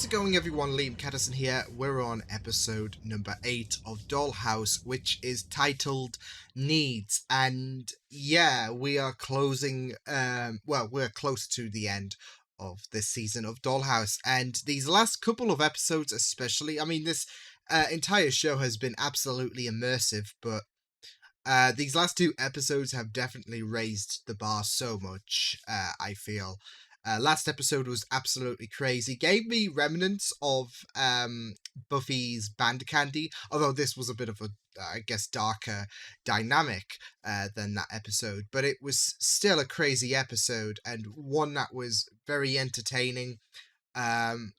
How's it going, everyone? Liam Catterson here. We're on episode number 8 of Dollhouse, which is titled Needs. And yeah, we are closing, we're close to the end of this season of Dollhouse. And these last couple of episodes especially, I mean, this entire show has been absolutely immersive, but these last 2 episodes have definitely raised the bar so much, I feel. Last episode was absolutely crazy. Gave me remnants of Buffy's Band Candy, although this was a bit of a, I guess, darker dynamic than that episode. But it was still a crazy episode, and one that was very entertaining.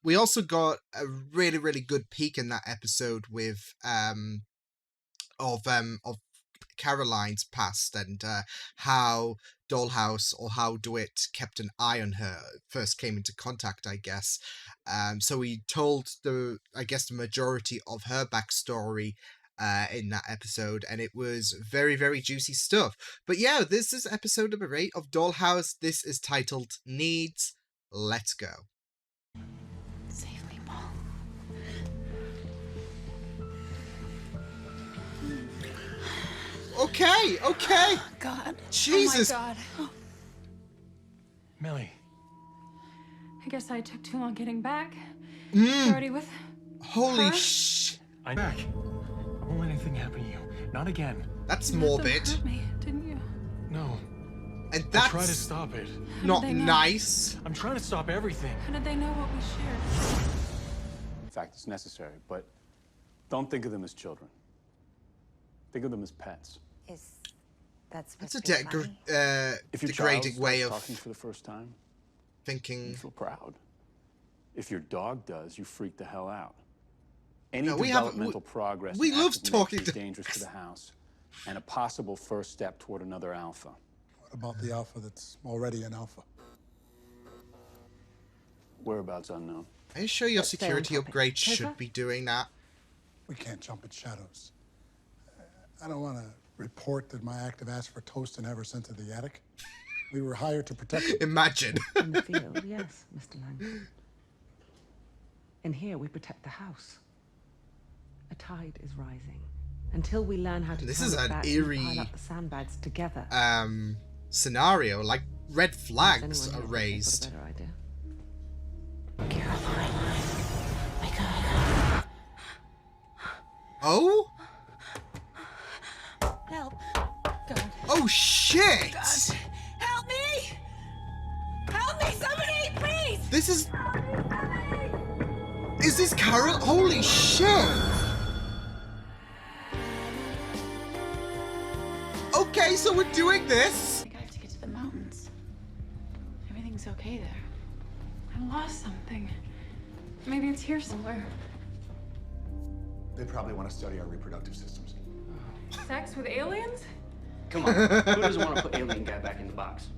We also got a really, really good peek in that episode with of Caroline's past and how Dollhouse or how DeWitt kept an eye on her, first came into contact, I guess. So he told the majority of her backstory in that episode, and it was very, very juicy stuff. But yeah, this is episode number 8 of Dollhouse. This is titled Needs. Let's go. Safely, Paul. Okay. Oh, God. Jesus. Oh, my God. Millie. I guess I took too long getting back. Mm. Already with Holy her? sh... I'm back. I won't let anything happen to you. Not again. That's You had them morbid. hurt me, didn't you? No. And I try to that's stop it. not they know? nice. I'm trying to stop everything. How did they know what we shared? In fact, it's necessary, but don't think of them as children. Think of them as pets. That's a If your degrading child way starts of talking for the first time, you thinking. feel proud. If your dog does, you freak the hell out. Any No, developmental progress we in love active talking nature is to- dangerous to the house, and a possible first step toward another alpha. What about the alpha that's already an alpha? Whereabouts unknown. Are you sure your Let's stay on security topic. upgrade Paper? should be doing that? We can't jump at shadows. I don't want to report that my activasts for toast and ever sent to the attic. We were hired to protect them. Imagine. In the field, yes, Mr. Lang. And here we protect the house. A tide is rising. Until we learn how to This turn is it an back, we eerie, pile up the sandbags together. Scenario, like red Does flags anyone are here think raised. I've got a better idea? Caroline. Wake up. Oh? Help. God. Oh shit! God. Help me! Help me, somebody, please! This is... Is this Carol? Holy shit! Okay, so we're doing this. I think I have to get to the mountains. Everything's okay there. I lost something. Maybe it's here somewhere. They probably want to study our reproductive systems. Sex with aliens? Come on, who doesn't want to put alien guy back in the box?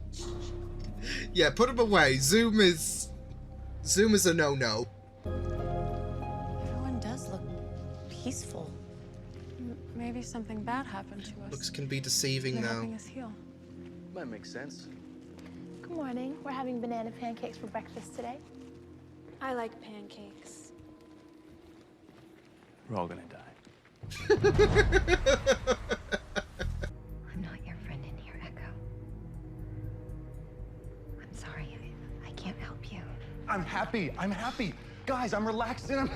Yeah, put him away. Zoom is a no-no. Everyone does look peaceful. Maybe something bad happened to us. Looks can be deceiving They're though. helping us heal. That makes sense. Good morning. We're having banana pancakes for breakfast today. I like pancakes. We're all gonna die. I'm not your friend in here, Echo. I'm sorry, I can't help you. I'm happy. Guys, I'm relaxed and I'm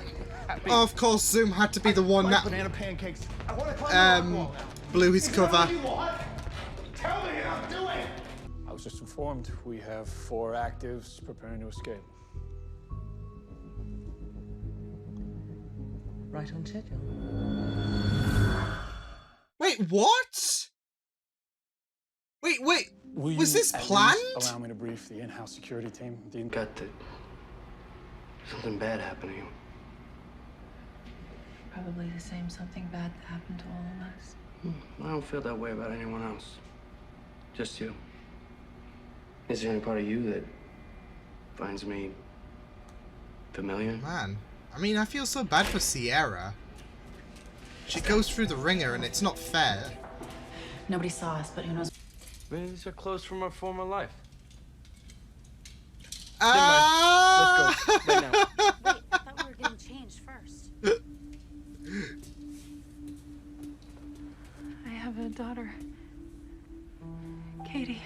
happy. Of course, Zoom had to be the one I like that banana pancakes. I want to climb the rock wall now. blew his Is that cover. what you want? Tell me and I'll do it. I was just informed we have 4 actives preparing to escape. Right on schedule. Wait, what? Wait. Will Was you this at planned? least allow me to brief the in-house security team? Got to. Something bad happened to you. Probably the same something bad that happened to all of us. I don't feel that way about anyone else. Just you. Is there any part of you that finds me familiar? Man, I mean, I feel so bad for Sierra. She goes through the ringer and it's not fair. Nobody saw us, but who knows? Maybe these are clothes from our former life. Ah! Let's go. Right now. Wait, daughter. Katie.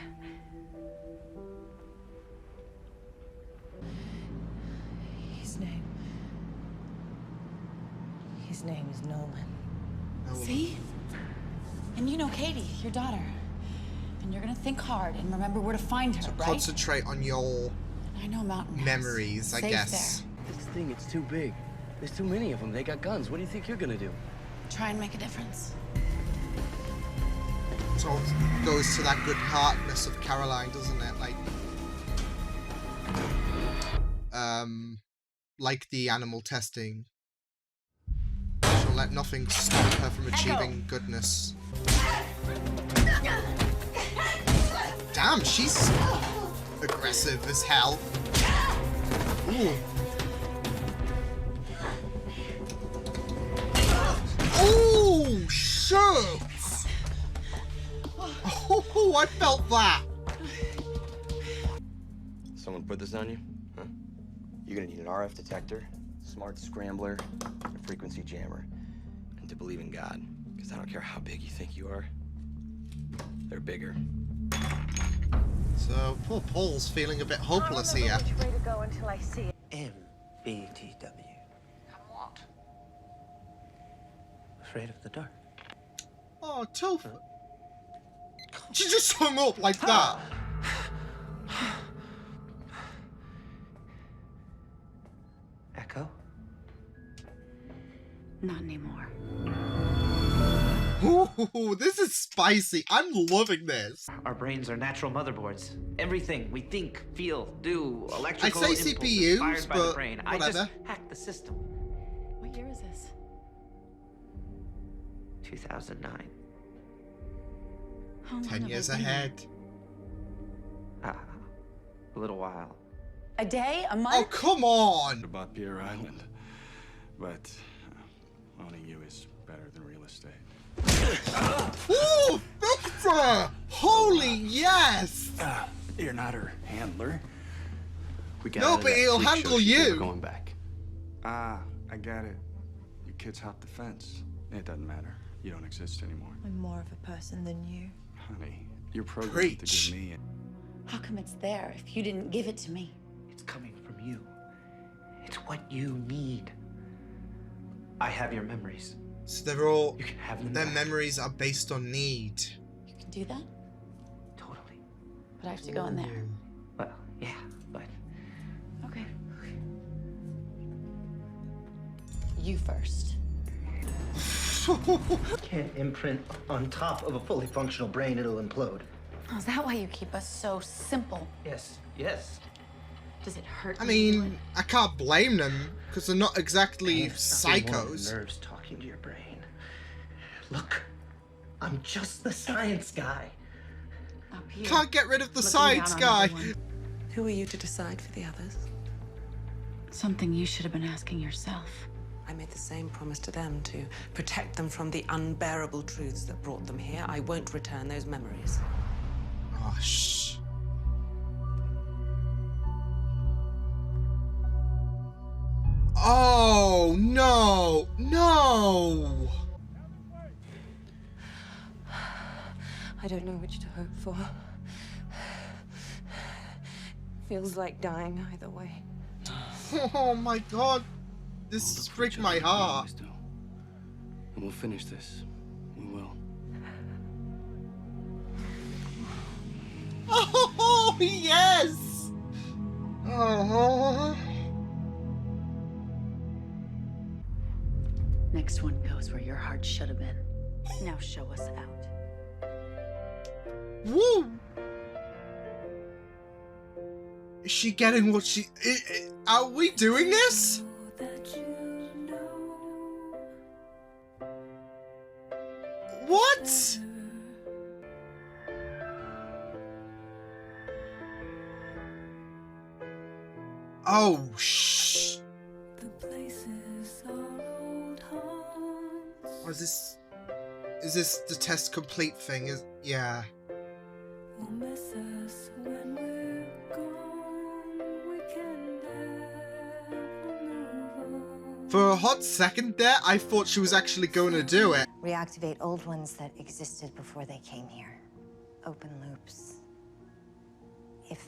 His name is Nolan. See? And you know Katie, your daughter. And you're gonna think hard and remember where to find her, So right? concentrate on your I know Mountain House. memories, I Safe guess. there. This thing, it's too big. There's too many of them. They got guns. What do you think you're gonna do? Try and make a difference. So it goes to that good heartness of Caroline, doesn't it? Like the animal testing. She'll let nothing stop her from achieving goodness. Damn, she's aggressive as hell. Ooh. Oh, shit! Oh, I felt that! Someone put this on you? Huh? You're gonna need an RF detector, smart scrambler, and a frequency jammer. And to believe in God. Because I don't care how big you think you are. They're bigger. So, poor Paul's feeling a bit hopeless here. Which way to go until I see it. MBTW. I'm what? Afraid of the dark. Oh, Topher. She just hung up like that. Echo? Not anymore. Ooh, this is spicy. I'm loving this. Our brains are natural motherboards. Everything we think, feel, do, electrical I'd say impulses CPUs, fired by the but brain. I whatever. just hacked the system. What year is this? 2009. How long 10 have years I been here? ahead. A little while. A day? A month? Oh, come on! About Pierre Island, but owning you is better than real estate. Ooh, Victor! Holy yes! You're not her handler. We got No, out of but that he'll freak show, handle she's never you. going back. Ah, I get it. Your kids hopped the fence. It doesn't matter. You don't exist anymore. I'm more of a person than you. Honey, you're programmed to Preach. give me How come it's there if you didn't give it to me? It's coming from you. It's what you need. I have your memories. So they're all... You can have them Their back. memories are based on need. You can do that? Totally. But I have to go in there. Well, yeah, but Okay. You first. can't imprint on top of a fully functional brain, it'll implode. Oh, is that why you keep us so simple? Yes, yes. Does it hurt? I when you do mean, I can't blame them, because they're not exactly There's nothing more than psychos. nerves talking to your brain. Look, I'm just the science guy. it? Up here. Can't get rid of the Looking science down on guy. everyone. Who are you to decide for the others? Something you should have been asking yourself. I made the same promise to them, to protect them from the unbearable truths that brought them here. I won't return those memories. Oh, shh. Oh, no. No. I don't know which to hope for. Feels like dying either way. Oh, my God. This is breaking my heart. And we'll finish this. We will. Oh, yes. Oh. Next one goes where your heart should have been. Now show us out. Woo. Is she getting what she... Are we doing this? What? Oh, shh. Or is this... Is this the test complete thing? Yeah. For a hot second there, I thought she was actually going to do it. Reactivate old ones that existed before they came here. Open loops. If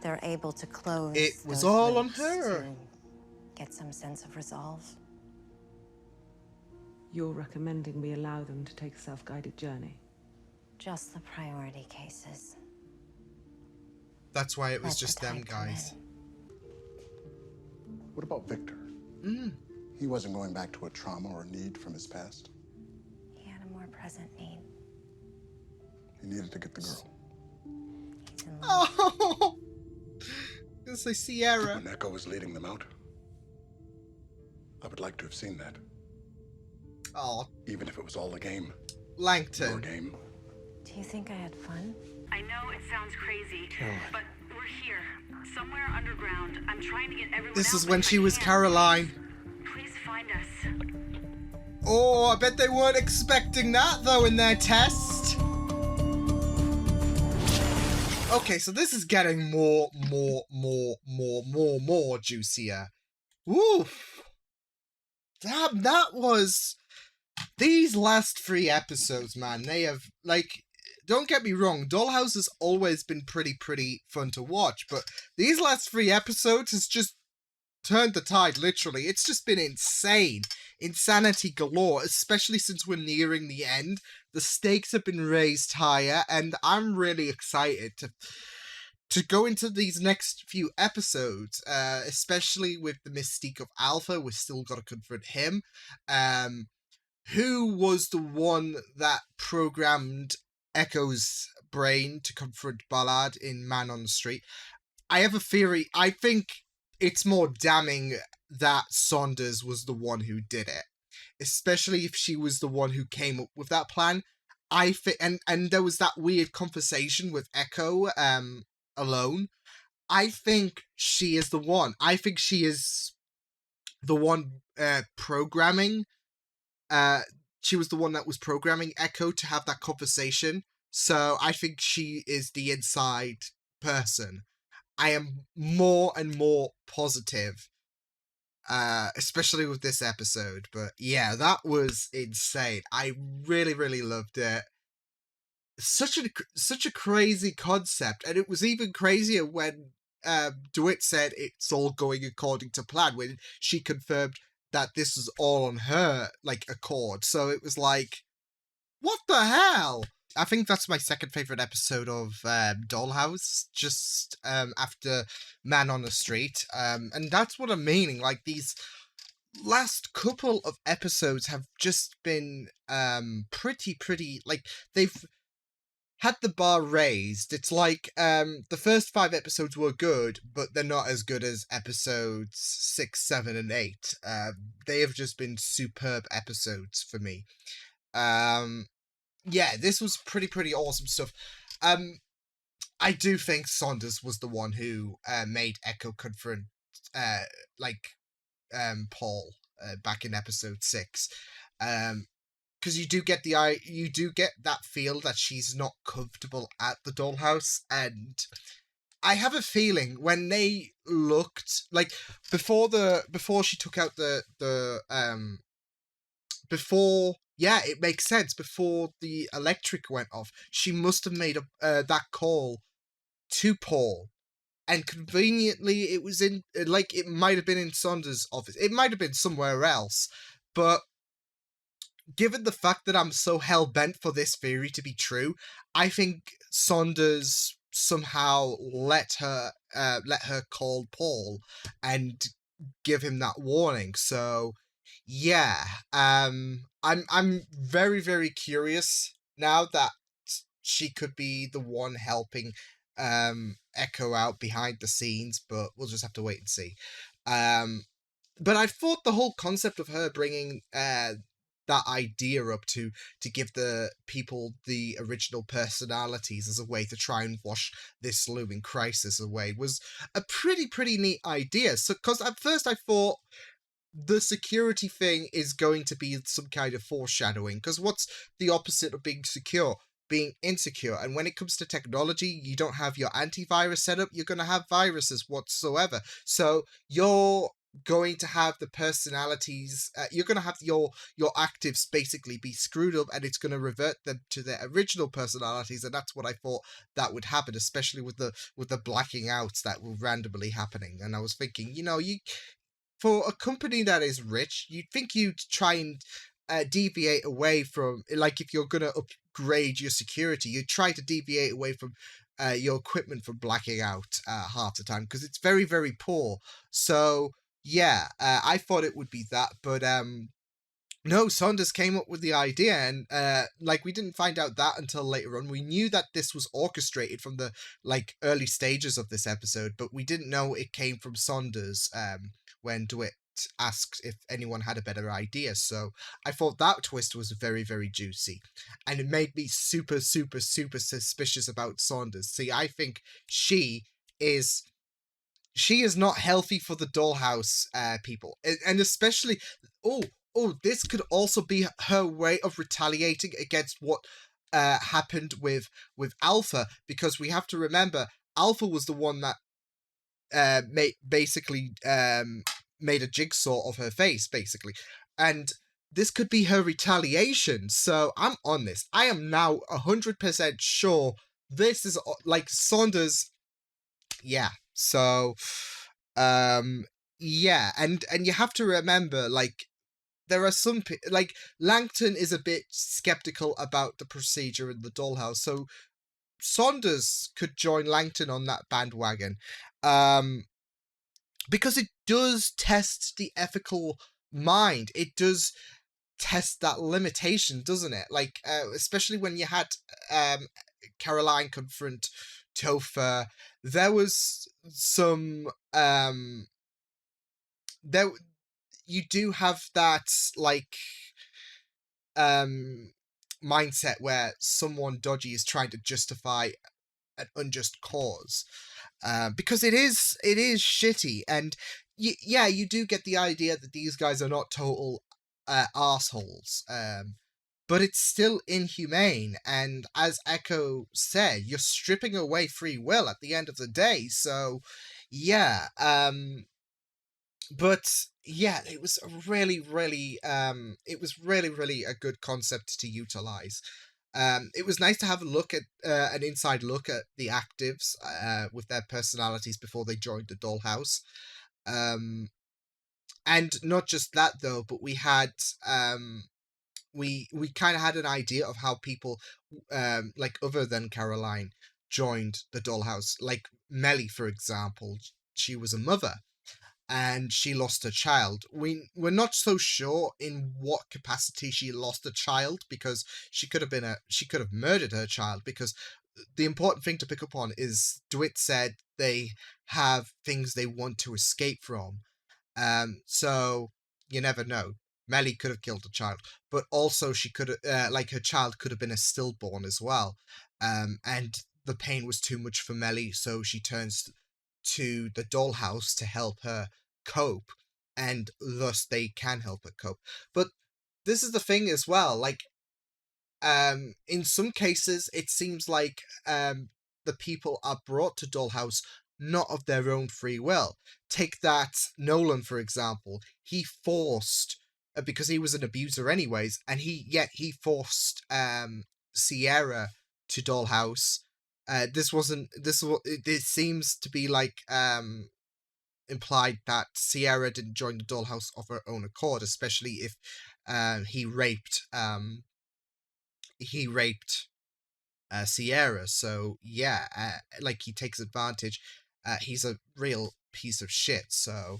they're able to close It was those all on loops her. to get some sense of resolve. You're recommending we allow them to take a self-guided journey? Just the priority cases. That's why it was Let the just them tide come guys. What about Victor? Mm. He wasn't going back to a trauma or a need from his past. He had a more present need. He needed to get the girl. He's in love. Oh! It's like Sierra. When Echo was leading them out, I would like to have seen that. Oh, Even if it was all a game. Your Langton. game. Do you think I had fun? I know it sounds crazy, but we're here, somewhere underground. I'm trying to get everyone This out, is but when if she I was can't, Caroline. Please find us. Oh, I bet they weren't expecting that, though, in their test. Okay, so this is getting more juicier. Woof. Damn, that was... These last 3 episodes, man, they have, like... Don't get me wrong, Dollhouse has always been pretty fun to watch, but these last 3 episodes has just turned the tide, literally. It's just been insane. Insanity galore, especially since we're nearing the end. The stakes have been raised higher, and I'm really excited to go into these next few episodes, especially with the mystique of Alpha. We've still got to confront him. Who was the one that programmed Echo's brain to confront Ballard in Man on the Street? I have a theory. I think it's more damning that Saunders was the one who did it, especially if she was the one who came up with that plan. I think, and there was that weird conversation with Echo alone. I think she is the one. I think she is the one programming. She was the one that was programming Echo to have that conversation. So I think she is the inside person. I am more and more positive, especially with this episode. But yeah, that was insane. I really loved it. Such a crazy concept, and it was even crazier when DeWitt said it's all going according to plan, when she confirmed that this was all on her accord. So it was like, what the hell? I think that's my second favorite episode of Dollhouse, just after Man on the Street. And that's what I'm meaning. Like, these last couple of episodes have just been pretty, like, they've had the bar raised. It's like the first 5 episodes were good, but they're not as good as episodes 6, 7, and 8. They have just been superb episodes for me. Yeah, this was pretty awesome stuff. I do think Saunders was the one who made Echo confront Paul back in episode 6. Because you do get that feel that she's not comfortable at the Dollhouse, and I have a feeling when they looked before she took out yeah, it makes sense. Before the electric went off, she must have made that call to Paul, and conveniently, it was in it might have been in Saunders' office. It might have been somewhere else, but given the fact that I'm so hell-bent for this theory to be true, I think Saunders somehow let her call Paul and give him that warning. So yeah, I'm very curious now that she could be the one helping Echo out behind the scenes, but we'll just have to wait and see. But I thought the whole concept of her bringing that idea up to give the people the original personalities as a way to try and wash this looming crisis away was a pretty neat idea. So, because at first I thought the security thing is going to be some kind of foreshadowing, because what's the opposite of being secure? Being insecure. And when it comes to technology, you don't have your antivirus set up, you're going to have viruses whatsoever. So your going to have the personalities, you're going to have your actives basically be screwed up, and it's going to revert them to their original personalities, and that's what I thought that would happen, especially with the blacking outs that were randomly happening. And I was thinking, for a company that is rich, you'd think you'd try and deviate away from, like, if you're going to upgrade your security, you try to deviate away from your equipment from blacking out half the time, because it's very, very poor. So yeah, I thought it would be that, but no, Saunders came up with the idea, and we didn't find out that until later on. We knew that this was orchestrated from the early stages of this episode, but we didn't know it came from Saunders when DeWitt asked if anyone had a better idea. So I thought that twist was very, very juicy, and it made me super, super, super suspicious about Saunders. See, I think she is not healthy for the Dollhouse people, and especially this could also be her way of retaliating against what happened with Alpha, because we have to remember Alpha was the one that made a jigsaw of her face, basically, and this could be her retaliation. So I'm on this. I am now 100% sure this is Saunders. Yeah. So, yeah, and you have to remember, there are some Langton is a bit skeptical about the procedure in the Dollhouse, so Saunders could join Langton on that bandwagon, because it does test the ethical mind. It does test that limitation, doesn't it? Especially when you had Caroline confront Topher, there was some there you do have that mindset where someone dodgy is trying to justify an unjust cause, because it is shitty, and you do get the idea that these guys are not total assholes, but it's still inhumane, and as Echo said, you're stripping away free will at the end of the day. So yeah, but yeah, it was really, really a good concept to utilize. It was nice to have a look at an inside look at the actives with their personalities before they joined the Dollhouse. And not just that though, but we had we kind of had an idea of how people other than Caroline joined the Dollhouse. Like Melly, for example, she was a mother and she lost her child. We're not so sure in what capacity she lost a child, because she could have murdered her child, because the important thing to pick up on is DeWitt said they have things they want to escape from. So you never know. Melly could have killed a child, but also she could have, her child could have been a stillborn as well. And the pain was too much for Melly, so she turns to the Dollhouse to help her cope, and thus they can help her cope. But this is the thing as well, in some cases it seems like the people are brought to Dollhouse not of their own free will. Take that Nolan, for example. He forced, because he was an abuser anyways, and he forced Sierra to Dollhouse. This seems to be implied that Sierra didn't join the Dollhouse of her own accord, especially if he raped Sierra. So yeah, he takes advantage. He's a real piece of shit. So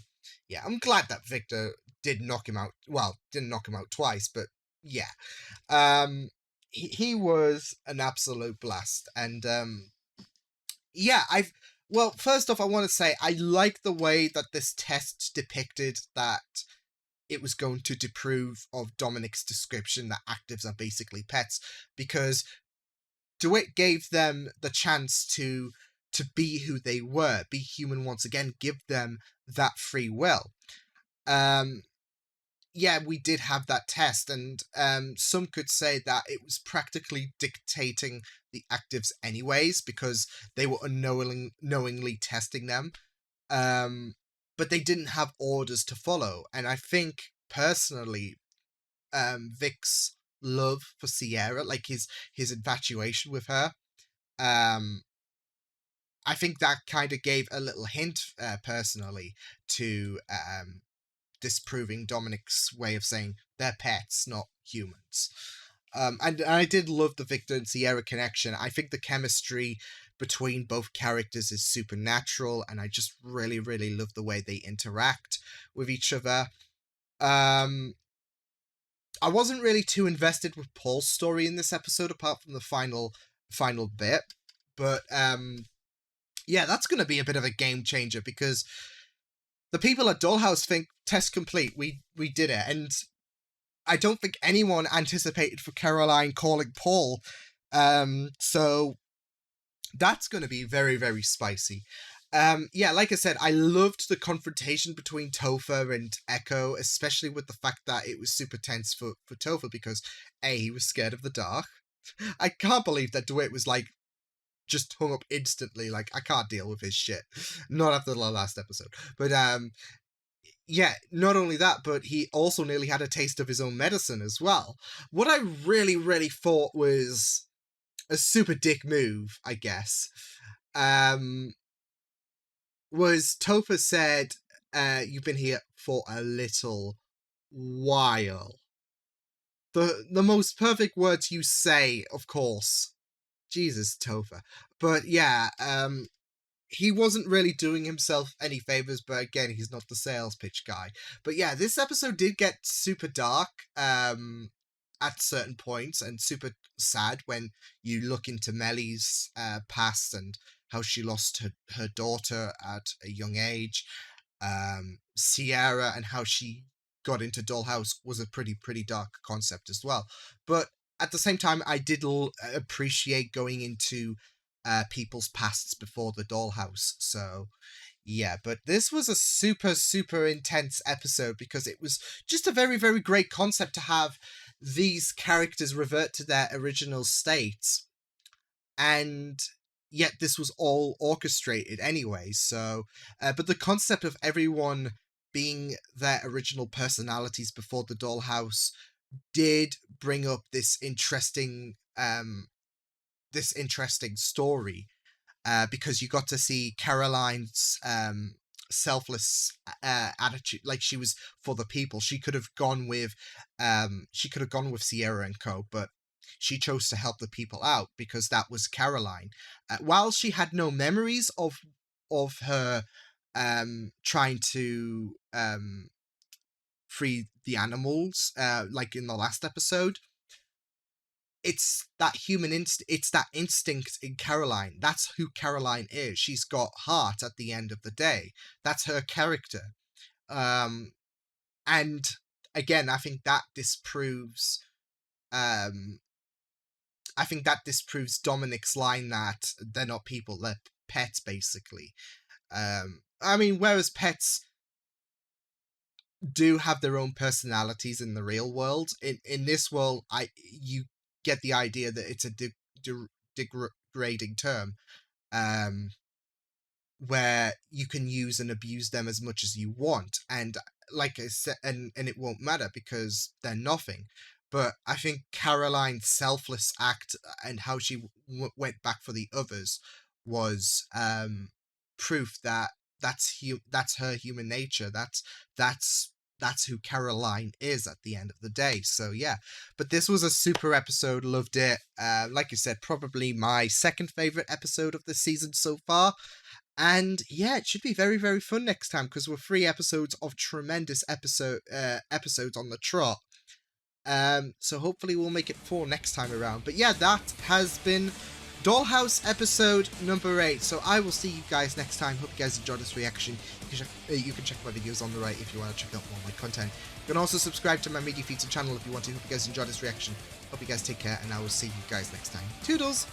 yeah, I'm glad that Victor did knock him out. Well, didn't knock him out twice, but yeah, he was an absolute blast. And yeah, well, first off, I want to say I like the way that this test depicted that it was going to disprove of Dominic's description that actives are basically pets, because DeWitt gave them the chance to be who they were, be human once again, give them that free will. Yeah, we did have that test, and some could say that it was practically dictating the actives anyways, because they were unknowingly testing them. but they didn't have orders to follow. And I think personally, Vic's love for Sierra, like his infatuation with her, I think that kind of gave a little hint, personally, to disproving Dominic's way of saying they're pets, not humans. And I did love the Victor and Sierra connection. I think the chemistry between both characters is supernatural, and I just really, really love the way they interact with each other. I wasn't really too invested with Paul's story in this episode, apart from the final bit. But yeah, that's going to be a bit of a game changer, because the people at Dollhouse think, test complete, we did it. And I don't think anyone anticipated for Caroline calling Paul. So that's going to be very, very spicy. Yeah, like I said, I loved the confrontation between Topher and Echo, especially with the fact that it was super tense for Topher, because A, he was scared of the dark. I can't believe that DeWitt was like, just hung up instantly, like, I can't deal with his shit. Not after the last episode. But, yeah, not only that, but he also nearly had a taste of his own medicine as well. What I really, really thought was a super dick move, I guess, was Topher said, you've been here for a little while. The most perfect words you say, of course. Jesus, Topher. But yeah, he wasn't really doing himself any favors, but again, he's not the sales pitch guy. But yeah, this episode did get super dark at certain points, and super sad when you look into Mellie's past and how she lost her daughter at a young age. Sierra and how she got into Dollhouse was a pretty dark concept as well. But at the same time, I did appreciate going into people's pasts before the Dollhouse. So, yeah. But this was a super intense episode, because it was just a very, very great concept to have these characters revert to their original states. And yet this was all orchestrated anyway. So, but the concept of everyone being their original personalities before the Dollhouse did bring up this interesting story, because you got to see Caroline's selfless attitude. Like, she was for the people. She could have gone with Sierra and co, but she chose to help the people out, because that was Caroline. While she had no memories of her trying to free the animals, like in the last episode, it's that it's that instinct in Caroline. That's who Caroline is. She's got heart at the end of the day. That's her character. And again, I think that disproves Dominic's line that they're not people, they're pets, basically. I mean, whereas pets do have their own personalities in the real world, in this world, you get the idea that it's a degrading term, where you can use and abuse them as much as you want, and like I said, and it won't matter because they're nothing. But I think Caroline's selfless act and how she went back for the others was proof that that's her human nature. That's who Caroline is at the end of the day. So yeah, but this was a super episode. Loved it. Like I said, probably my second favorite episode of the season so far. And yeah, it should be very, very fun next time, because we're 3 episodes of tremendous episodes on the trot. So hopefully we'll make it 4 next time around. But yeah, that has been Dollhouse episode number 8. So I will see you guys next time. Hope you guys enjoyed this reaction. You can check my videos on the right if you want to check out more of my content. You can also subscribe to my media feeds and channel if you want to. Hope you guys enjoyed this reaction. Hope you guys take care, and I will see you guys next time. Toodles!